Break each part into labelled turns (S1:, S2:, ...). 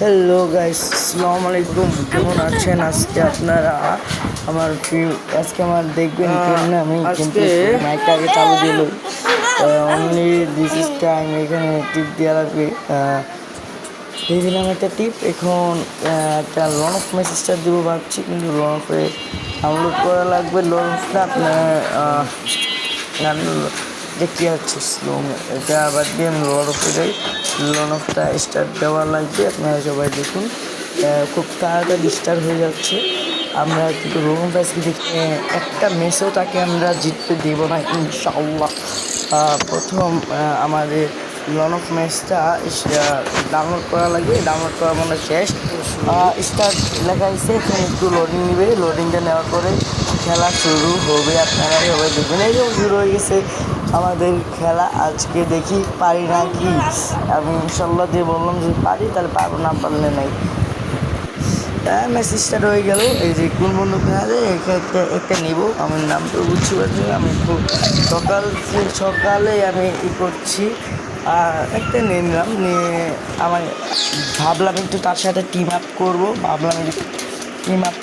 S1: Hello guys, আসসালামু আলাইকুম। কেমন আছেন আজকে আপনারা? আজকে আমার দেখবেন কেমন আমি কিন্তু মাইকটা আগে চালু দিল। Only this is time. এখানে টিপ দেওয়া লাগবে। দিয়ে দিলাম একটা টিপ। এখন একটা লন অফ মেসেজটা দেবো ভাবছি, কিন্তু লন অফে ডাউনলোড করা লাগবে। লন অফটা আপনার যে কী হচ্ছে স্লো, এটা আবার দিয়ে আমি লন অফে যাই। লন অফটা স্টার্ট দেওয়া লাগবে। আপনারা সবাই দেখুন, খুব তাড়াতাড়ি স্টার্ট হয়ে যাচ্ছে। আমরা কিন্তু রোহন ভাইসকে দেখে একটা ম্যাচেও তাকে আমরা জিততে দেব না ইনশাআল্লাহ। প্রথম আমাদের লন অফ ম্যাচটা ডাউনলোড করা লাগবে। ডাউনলোড করা মানে শেষ, স্টার্ট লেখা হয়েছে। এখানে একটু লোডিং নেবে। লোডিংটা নেওয়ার পরে খেলা শুরু হবে। আপনারা সবাই দেখবেন, এই যে শুরু হয়ে গেছে আমাদের খেলা। আজকে দেখি পারি না কি। আমি ইনশাল্লাহ দিয়ে বললাম যে পারি, তাহলে পারবো, না পারলে নাই। ম্যাচ স্টার্ট হয়ে গেল। এই যে কোন বন্ধু খেলে একটা নিব, আমার নাম তো বুঝতে পারছি। আমি একটু সকালে আমি করছি, একটা নিলাম। নিয়ে আমার ভাবলাম একটু তার সাথে টিম আপ করবো। ভাবলাম টিম আপ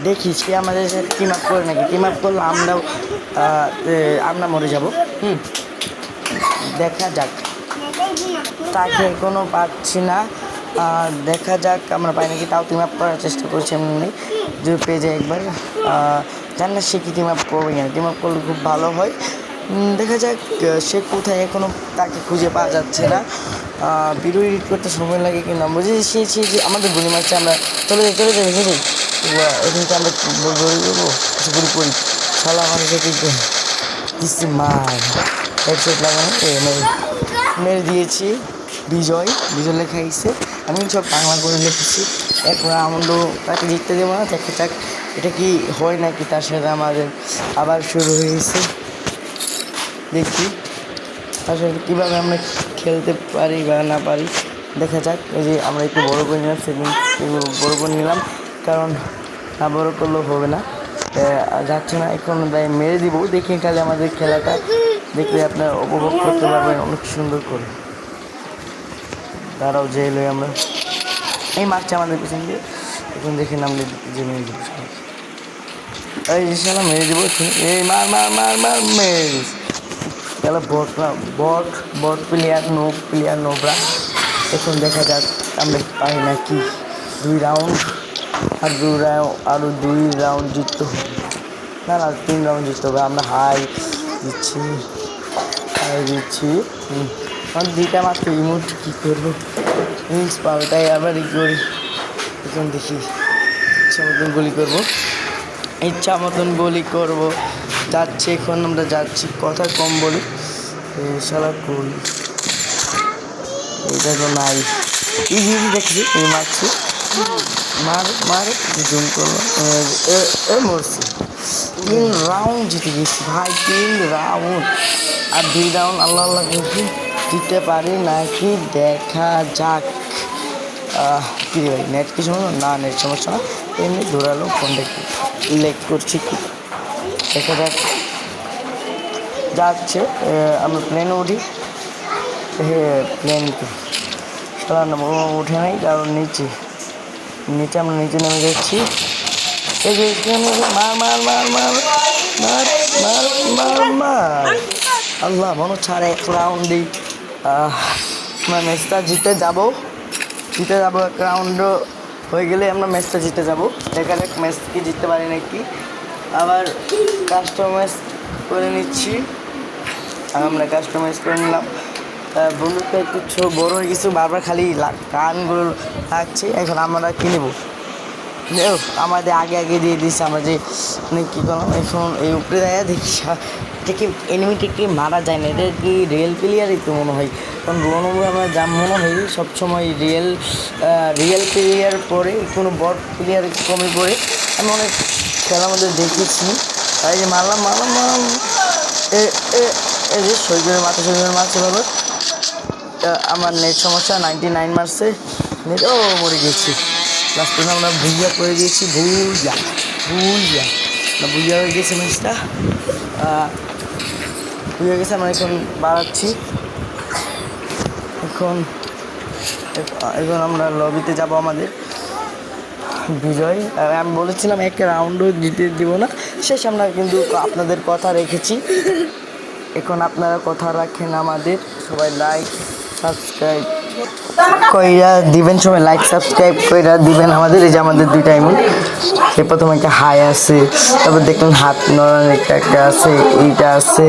S1: দেখি সে আমাদের সাথে টিম আপ করে নাকি। টিম আপ করলে আমরা মরে যাব। দেখা যাক, তাকে এখনো পাচ্ছি না। দেখা যাক আমরা পাই নাকি। তাও টিম আপ করার চেষ্টা করছি এমনি, যদি পেয়ে যাই একবার। জানি না সে কি টিম আপ করবে কিনা। টিম আপ করলে খুব ভালো হয়। দেখা যাক সে কোথায়, এখনও তাকে খুঁজে পাওয়া যাচ্ছে না। ভিডিও এডিট করতে সময় লাগে কিনা বুঝি। সে যে আমাদের গুলি মারছে, আমরা চলে যাই বুঝে। এখানটা আমরা গুলি করবো, গুলি করি। শালা আমাদের সাথে দিচ্ছি মার হেডসেট লাগানো, মেরে দিয়েছি। বিজয় লেখা গেছে। আমি সব বাংলা করে লিখেছি। এখন আনন্দ তাকে জিততে দেবো না। দেখা যাক এটা কি হয় নাকি। তার সাথে আমাদের আবার শুরু হয়েছে। দেখি তার সাথে কীভাবে আমরা খেলতে পারি বা না পারি, দেখা যাক। এই যে আমরা একটু বড়ো করে নিলাম, বড়ো করে নিলাম, কারণ না বড়ো করলেও হবে না। যাচ্ছে না এখন, তাই মেরে দিব। দেখি তাহলে আমাদের খেলাটা দেখলে আপনারা উপভোগ করতে পারবেন অনেক সুন্দর করে। তারাও যে এলো, আমরা এই মাছটা আমাদের পিছন দিয়ে এখন দেখে নামলে যে মেরে দিব। এই জিনিসটা মেরে দিব। এই মার মার মার মার মেরে দিস। তাহলে বট প্লেয়ার, নোবরা। এখন দেখা যাক আমরা পাই না কি। 2 রাউন্ড আরও 2 রাউন্ড জিততে হবে। না 3 রাউন্ড জিততে হবে। আমরা হাই দিচ্ছি। আমার 2টা মাত্র ইমোট, কী করবো, উইংস পাল্টাই আবার করি। এখন দেখি ইচ্ছা মতন গুলি করবো। যাচ্ছে, এখন আমরা যাচ্ছি, কথা কম বলি। শালা কই, এইটা তো নাই। দেখছি এই মারছি, মার জুম করলো, মরছি। 3 রাউন্ড জিতে গেছি ভাই, 3 রাউন্ড। আর 2 রাউন্ড আল্লাহ দেখি জিততে পারি নাকি, দেখা যাক। কী ভাই, নেট কি সমস্যা? না, নেট সমস্যা না, এমনি ধরালো ফোনটা কি লেগ করছি কি, দেখা যাক। যাচ্ছে, আমরা প্লেনে উঠি। প্লেন উঠে নাই, কারণ নিচে আমরা নিচে নেমে যাচ্ছি। এই যে মার আল্লাহ, মনে হচ্ছে আর 1 রাউন্ডেই আমরা ম্যাচটা জিতে যাবো। 1 রাউন্ডও হয়ে গেলে আমরা ম্যাচটা জিতে যাবো। দেখা যাক ম্যাচ কি জিততে পারি নাকি। আবার কাস্টমাইজ করে নিচ্ছি। আমরা কাস্টমাইজ করে নিলাম। বন্ধুটা একটু বড় হয়ে গেছে, বারবার খালি কানগুলো লাগছে। এখন আমরা কিনবো, আমাদের আগে দিয়ে দিচ্ছে। আমরা যে কী করলাম, এখন এই উপরে দেয় দেখি এটাকে এনিমিটাকে মারা যায় না। এটা কি রিয়েল প্লেয়ারই তো মনে হয়, কারণ রোনাল্ডো আমরা যা মনে হয় সবসময় রিয়েল প্লেয়ার পরে, কোনো বট প্লেয়ার কমে পড়ে। আমি অনেক খেলার মধ্যে দেখেছি। তাই যে মারলাম এই যে শহীদের মারছে ভাবে। আমার নেট সমস্যা, 99 মারছে নেট। মরে গেছি লাস্টে। আমরা ভুইয়া করে দিয়েছি, ভুইয়া হয়ে গেছে ম্যাচটা। ভুইয়া গেছে। আমরা এখন বাড়াচ্ছি। এখন এখন আমরা লবিতে যাব আমাদের বিজয় আমি বলেছিলাম একটা রাউন্ডও জিতে দিব না, শেষ আমরা কিন্তু আপনাদের কথা রেখেছি। এখন আপনারা কথা রাখেন আমাদের, সবাই লাইক সাবস্ক্রাইব কইরা দিবেন, সবাই লাইক সাবস্ক্রাইব কইরা দিবেন আমাদের। এই যে আমাদের দুইটা এমন, প্রথমে একটা হাই আছে, তারপর দেখলেন হাত নড়ানোর একটা আছে, এইটা আছে।